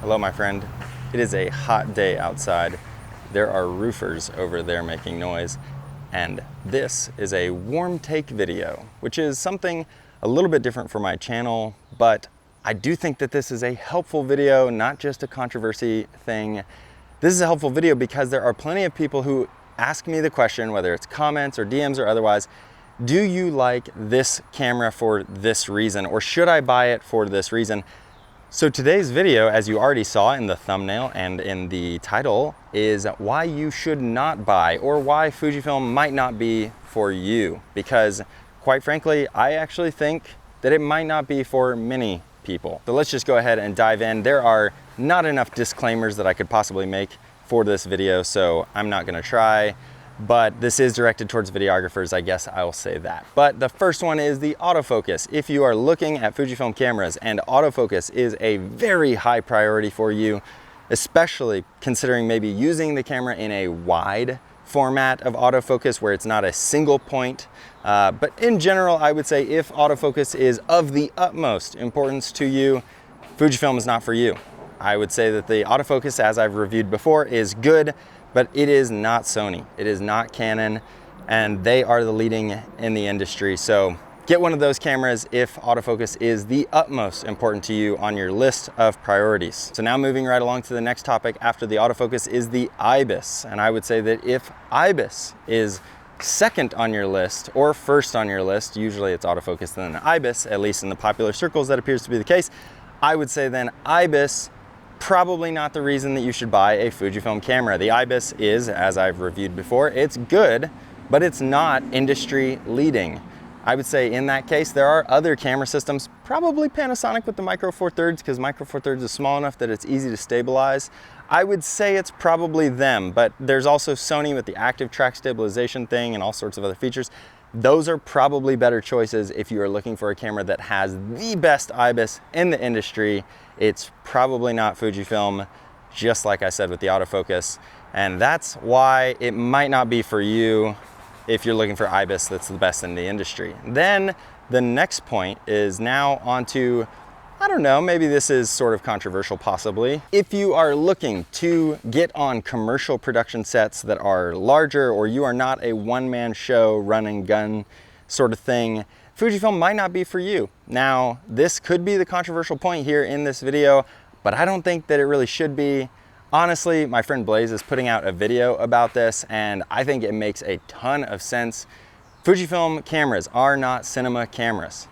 Hello, my friend. It is a hot day outside. There are roofers over there making noise, and this is a warm take video, which is something a little bit different for my channel, but I do think that this is a helpful video, not just a controversy thing. This is a helpful video because there are plenty of people who ask me the question, whether it's comments or DMs or otherwise, do you like this camera for this reason, or should I buy it for this reason? So today's video, as you already saw in the thumbnail and in the title, is why you should not buy, or why Fujifilm might not be for you. Because quite frankly, I actually think that it might not be for many people. So let's just go ahead and dive in. There are not enough disclaimers that I could possibly make for this video, so I'm not gonna try. But this is directed towards videographers, I guess I will say that. But the first one is the autofocus. If you are looking at Fujifilm cameras and autofocus is a very high priority for you, especially considering maybe using the camera in a wide format of autofocus where it's not a single point. But in general, I would say if autofocus is of the utmost importance to you, Fujifilm is not for you. I would say that the autofocus, as I've reviewed before, is good, but it is not Sony, it is not Canon, and they are the leading in the industry. So get one of those cameras if autofocus is the utmost important to you on your list of priorities. So now moving right along to the next topic after the autofocus is the ibis. And I would say that if ibis is second on your list or first on your list, usually it's autofocus then ibis, at least in the popular circles that appears to be the case, I would say then ibis probably not the reason that you should buy a Fujifilm camera. The ibis is, as I've reviewed before, it's good, but it's not industry leading. I would say in that case, there are other camera systems, probably Panasonic with the Micro Four Thirds, because Micro Four Thirds is small enough that it's easy to stabilize. I would say it's probably them, but there's also Sony with the active track stabilization thing and all sorts of other features. Those are probably better choices if you are looking for a camera that has the best ibis in the industry. It's probably not Fujifilm, just like I said with the autofocus. And that's why it might not be for you if you're looking for ibis that's the best in the industry. Then the next point is now onto, I don't know, maybe this is sort of controversial possibly. If you are looking to get on commercial production sets that are larger, or you are not a one-man show, run and gun sort of thing, Fujifilm might not be for you. Now, this could be the controversial point here in this video, but I don't think that it really should be. Honestly, my friend Blaze is putting out a video about this, and I think it makes a ton of sense. Fujifilm cameras are not cinema cameras.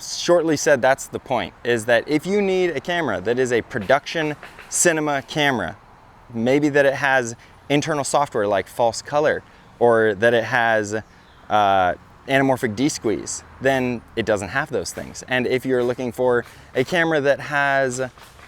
Shortly said, that's the point, is that if you need a camera that is a production cinema camera, maybe that it has internal software like false color, or that it has anamorphic desqueeze, then it doesn't have those things. And if you're looking for a camera that has,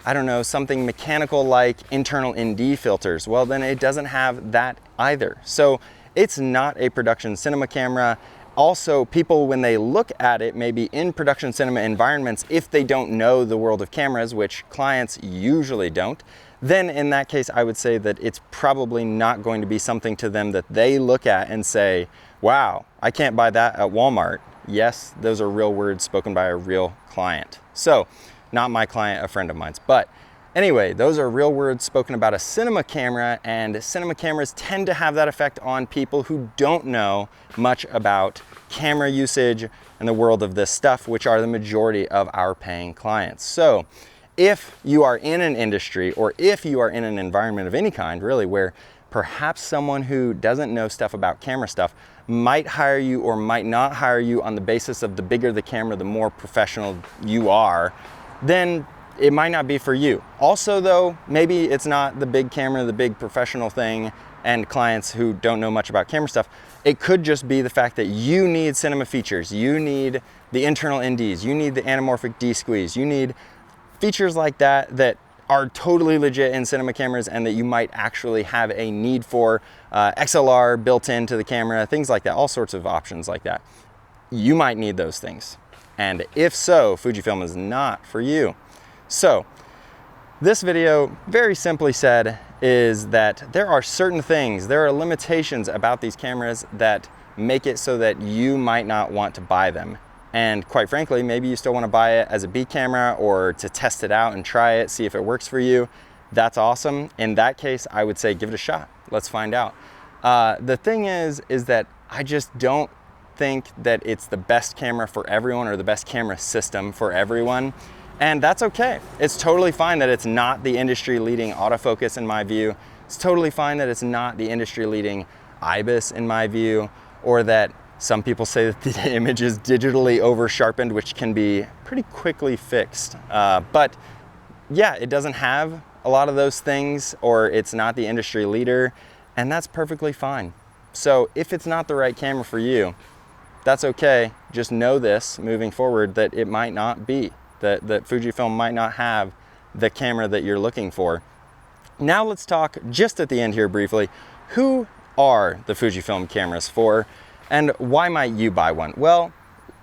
I don't know, something mechanical like internal ND filters, well, then it doesn't have that either. So it's not a production cinema camera. Also, people, when they look at it, maybe in production cinema environments, if they don't know the world of cameras, which clients usually don't, then in that case, I would say that it's probably not going to be something to them that they look at and say, wow, I can't buy that at Walmart. Yes, those are real words spoken by a real client. So, not my client, a friend of mine's. But anyway, those are real words spoken about a cinema camera, and cinema cameras tend to have that effect on people who don't know much about camera usage and the world of this stuff, which are the majority of our paying clients. So if you are in an industry, or if you are in an environment of any kind, really, where perhaps someone who doesn't know stuff about camera stuff might hire you or might not hire you on the basis of the bigger the camera, the more professional you are, then it might not be for you. Also though, maybe it's not the big camera, the big professional thing, and clients who don't know much about camera stuff. It could just be the fact that you need cinema features, you need the internal NDs, you need the anamorphic desqueeze, you need features like that that are totally legit in cinema cameras and that you might actually have a need for, XLR built into the camera, things like that, all sorts of options like that. You might need those things. And if so, Fujifilm is not for you. So this video, very simply said, is that there are certain things, there are limitations about these cameras that make it so that you might not want to buy them. And quite frankly, maybe you still want to buy it as a B camera or to test it out and try it, see if it works for you. That's awesome. In that case, I would say give it a shot. Let's find out. The thing is that I just don't think that it's the best camera for everyone or the best camera system for everyone. And that's okay. It's totally fine that it's not the industry leading autofocus in my view. It's totally fine that it's not the industry leading ibis in my view, or that some people say that the image is digitally over sharpened, which can be pretty quickly fixed. But yeah, it doesn't have a lot of those things, or it's not the industry leader, and that's perfectly fine. So if it's not the right camera for you, that's okay. Just know this moving forward, that it might not be, that Fujifilm might not have the camera that you're looking for. Now let's talk just at the end here briefly, who are the Fujifilm cameras for, and why might you buy one? Well,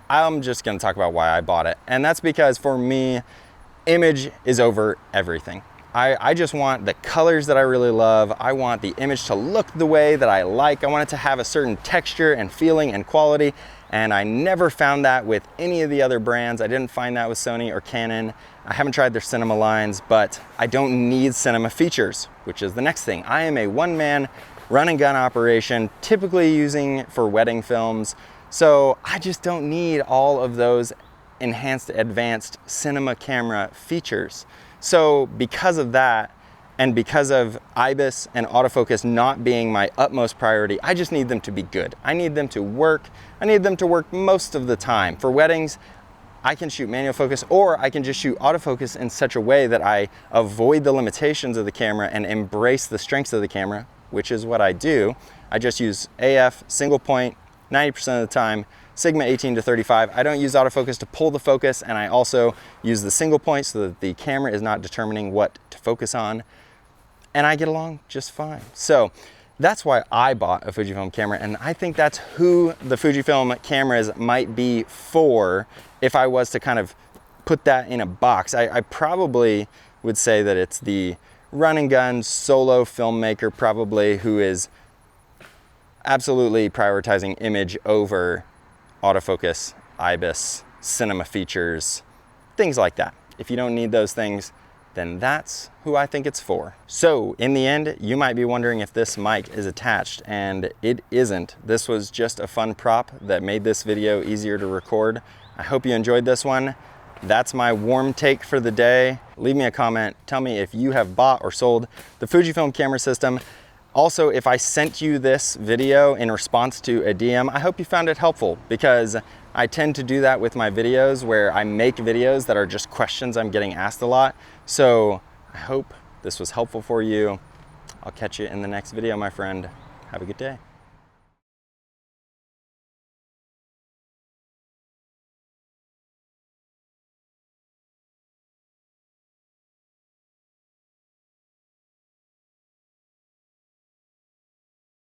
I'm just gonna talk about why I bought it. And that's because for me, image is over everything. I just want the colors that I really love. I want the image to look the way that I like. I want it to have a certain texture and feeling and quality. And I never found that with any of the other brands. I didn't find that with Sony or Canon. I haven't tried their cinema lines, but I don't need cinema features, which is the next thing. I am a one-man run and gun operation, typically using for wedding films. So I just don't need all of those enhanced, advanced cinema camera features. So because of that, and because of ibis and autofocus not being my utmost priority, I just need them to be good. I need them to work. I need them to work most of the time. For weddings, I can shoot manual focus, or I can just shoot autofocus in such a way that I avoid the limitations of the camera and embrace the strengths of the camera, which is what I do. I just use AF, single point, 90% of the time, Sigma 18 to 35. I don't use autofocus to pull the focus, and I also use the single point so that the camera is not determining what to focus on, and I get along just fine. So that's why I bought a Fujifilm camera, and I think that's who the Fujifilm cameras might be for. If I was to kind of put that in a box, I probably would say that it's the run and gun solo filmmaker probably who is absolutely prioritizing image over autofocus, ibis, cinema features, things like that. If you don't need those things, then that's who I think it's for. So in the end, you might be wondering if this mic is attached, and it isn't. This was just a fun prop that made this video easier to record. I hope you enjoyed this one. That's my warm take for the day. Leave me a comment. Tell me if you have bought or sold the Fujifilm camera system. Also, if I sent you this video in response to a DM, I hope you found it helpful, because I tend to do that with my videos where I make videos that are just questions I'm getting asked a lot. So I hope this was helpful for you. I'll catch you in the next video, my friend. Have a good day.